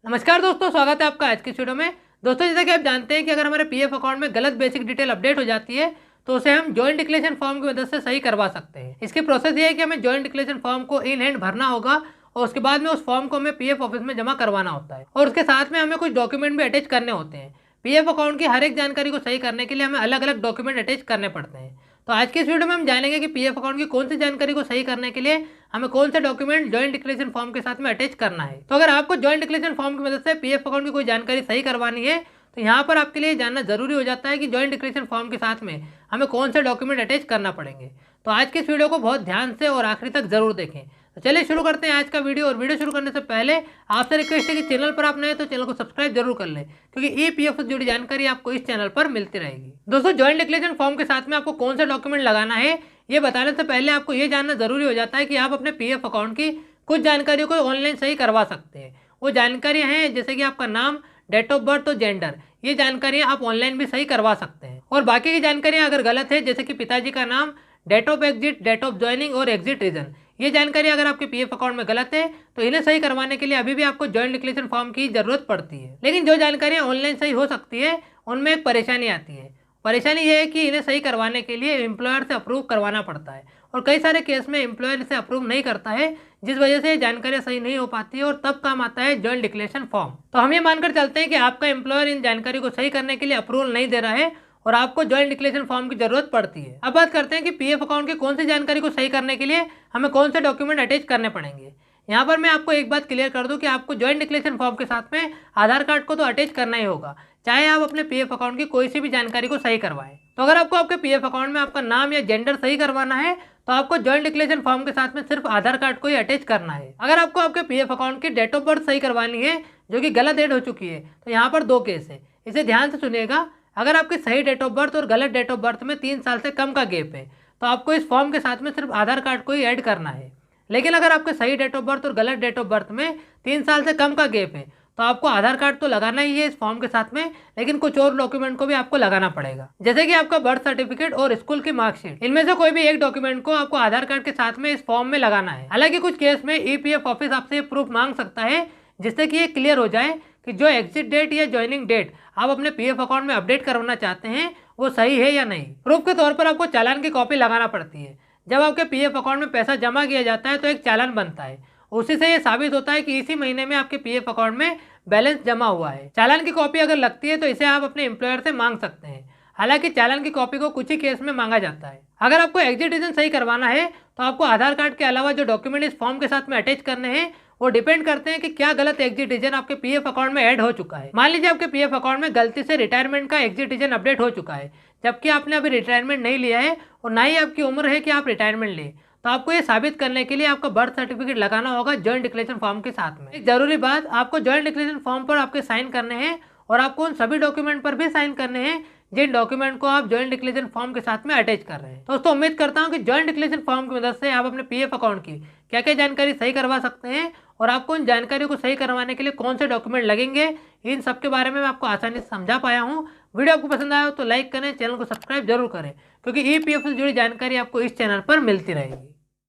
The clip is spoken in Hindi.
नमस्कार दोस्तों, स्वागत है आपका आज की वीडियो में। दोस्तों, जैसा कि आप जानते हैं कि अगर हमारे पीएफ अकाउंट में गलत बेसिक डिटेल अपडेट हो जाती है तो उसे हम जॉइंट डिक्लेरेशन फॉर्म की मदद से सही करवा सकते हैं। इसकी प्रोसेस ये है कि हमें जॉइंट डिक्लेरेशन फॉर्म को इन हैंड भरना होगा और उसके बाद में उस फॉर्म को हमें पीएफ ऑफिस में जमा करवाना होता है और उसके साथ में हमें कुछ डॉक्यूमेंट भी अटैच करने होते हैं। पीएफ अकाउंट की हर एक जानकारी को सही करने के लिए हमें अलग अलग डॉक्यूमेंट अटैच करने पड़ते हैं। तो आज की इस वीडियो में हम जानेंगे कि पीएफ अकाउंट की कौन सी जानकारी को सही करने के लिए हमें कौन से डॉक्यूमेंट जॉइंट डिक्लेरेशन फॉर्म के साथ में अटैच करना है। तो अगर आपको जॉइंट डिक्लेरेशन फॉर्म की मदद से पीएफ अकाउंट की कोई जानकारी सही करवानी है तो यहाँ पर आपके लिए जानना जरूरी हो जाता है कि जॉइंट डिक्लेरेशन फॉर्म के साथ में हमें कौन से डॉक्यूमेंट अटैच करना पड़ेंगे। तो आज की इस वीडियो को बहुत ध्यान से और आखिरी तक जरूर देखें। तो चलिए शुरू करते हैं आज का वीडियो। और वीडियो शुरू करने से पहले आपसे रिक्वेस्ट है कि चैनल पर आप नए तो चैनल को सब्सक्राइब जरूर कर लें, क्योंकि ईपीएफ से जुड़ी जानकारी आपको इस चैनल पर मिलती रहेगी। दोस्तों, जॉइंट डिक्लेरेशन फॉर्म के साथ में आपको कौन सा डॉक्यूमेंट लगाना है ये बताने से पहले आपको ये जानना जरूरी हो जाता है कि आप अपने पीएफ अकाउंट की कुछ जानकारियों को ऑनलाइन सही करवा सकते हैं। वो जानकारियां हैं जैसे कि आपका नाम, डेट ऑफ बर्थ और जेंडर। ये जानकारियां आप ऑनलाइन भी सही करवा सकते हैं। और बाकी की जानकारियां अगर गलत है, जैसे कि पिताजी का नाम, date of exit, date of joining और एग्जिट रीजन, ये जानकारी अगर आपके पीएफ अकाउंट में गलत है तो इन्हें सही करवाने के लिए अभी भी आपको जॉइंट डिक्लेरेशन फॉर्म की जरूरत पड़ती है। लेकिन जो जानकारियां ऑनलाइन सही हो सकती है उनमें एक परेशानी आती है। परेशानी ये है कि इन्हें सही करवाने के लिए एम्प्लॉयर से अप्रूव करवाना पड़ता है और कई सारे केस में एम्प्लॉयर इसे अप्रूव नहीं करता है, जिस वजह से जानकारियां सही नहीं हो पाती है और तब काम आता है जॉइंट डिक्लेरेशन फॉर्म। तो हम ये मानकर चलते हैं कि आपका एम्प्लॉयर इन जानकारी को सही करने के लिए अप्रूवल नहीं दे रहा है और आपको जॉइंट डिक्लेरेशन फॉर्म की जरूरत पड़ती है। अब बात करते हैं कि पीएफ अकाउंट की कौन सी जानकारी को सही करने के लिए हमें कौन से डॉक्यूमेंट अटैच करने पड़ेंगे। यहाँ पर मैं आपको एक बात क्लियर कर दूं कि आपको जॉइंट डिक्लेरेशन फॉर्म के साथ में आधार कार्ड को तो अटैच करना ही होगा, चाहे आप अपने पीएफ अकाउंट की कोई सी भी जानकारी को सही करवाएं। तो अगर आपको आपके पीएफ अकाउंट में आपका नाम या जेंडर सही करवाना है तो आपको जॉइंट डिक्लेरेशन फॉर्म के साथ में सिर्फ आधार कार्ड को ही अटैच करना है। अगर आपको आपके पीएफ अकाउंट की डेट ऑफ बर्थ सही करवानी है जो कि गलत डेट हो चुकी है तो यहाँ पर दो केस है, इसे ध्यान से सुनिएगा। अगर आपकी सही डेट ऑफ बर्थ और गलत डेट ऑफ बर्थ में 3 साल से कम का गैप है तो आपको इस फॉर्म के साथ में सिर्फ आधार कार्ड को ही ऐड करना है। लेकिन अगर आपके सही डेट ऑफ बर्थ और गलत डेट ऑफ बर्थ में 3 साल से कम का गैप है तो आपको आधार कार्ड तो लगाना ही है इस फॉर्म के साथ में, लेकिन कुछ और डॉक्यूमेंट को भी आपको लगाना पड़ेगा, जैसे कि आपका बर्थ सर्टिफिकेट और स्कूल की मार्कशीट। इनमें से कोई भी एक डॉक्यूमेंट को आपको आधार कार्ड के साथ में इस फॉर्म में लगाना है। हालांकि कुछ केस में ईपीएफ ऑफिस आपसे प्रूफ मांग सकता है जिससे कि ये क्लियर हो जाए कि जो एग्जिट डेट या ज्वाइनिंग डेट आप अपने पीएफ अकाउंट में अपडेट करवाना चाहते हैं वो सही है या नहीं। प्रूफ के तौर पर आपको चालान की कॉपी लगाना पड़ती है। जब आपके पीएफ अकाउंट में पैसा जमा किया जाता है तो एक चालान बनता है, उसी से ये साबित होता है कि इसी महीने में आपके पीएफ अकाउंट में बैलेंस जमा हुआ है। चालान की कॉपी अगर लगती है तो इसे आप अपने एम्प्लॉयर से मांग सकते हैं। हालांकि चालान की कॉपी को कुछ ही केस में मांगा जाता है। अगर आपको एग्जिट रीजन सही करवाना है तो आपको आधार कार्ड के अलावा जो डॉक्यूमेंट इस फॉर्म के साथ में अटैच करने हैं वो डिपेंड करते हैं कि क्या गलत एग्जिट रीजन आपके पीएफ अकाउंट में ऐड हो चुका है। मान लीजिए आपके पीएफ अकाउंट में गलती से रिटायरमेंट का एग्जिट रीजन अपडेट हो चुका है, जबकि आपने अभी रिटायरमेंट नहीं लिया है और ना ही आपकी उम्र है कि आप रिटायरमेंट लें, तो आपको ये साबित करने के लिए आपका बर्थ सर्टिफिकेट लगाना होगा जॉइंट डिक्लेरेशन फॉर्म के साथ में। एक जरूरी बात, आपको जॉइंट डिक्लेरेशन फॉर्म पर आपके साइन करने हैं और आपको उन सभी डॉक्यूमेंट पर भी साइन करने हैं जिन डॉक्यूमेंट को आप जॉइंट डिक्लेरेशन फॉर्म के साथ में अटैच कर रहे हैं। दोस्तों, उम्मीद करता हूं कि जॉइंट डिक्लेरेशन फॉर्म की मदद से आप अपने पीएफ अकाउंट की क्या क्या जानकारी सही करवा सकते हैं और आपको उन जानकारी को सही करवाने के लिए कौन से डॉक्यूमेंट लगेंगे, इन सब के बारे में मैं आपको आसानी से समझा पाया हूँ। वीडियो आपको पसंद आया हो तो लाइक करें, चैनल को सब्सक्राइब जरूर करें, क्योंकि ईपीएफ से जुड़ी जानकारी आपको इस चैनल पर मिलती रहेगी।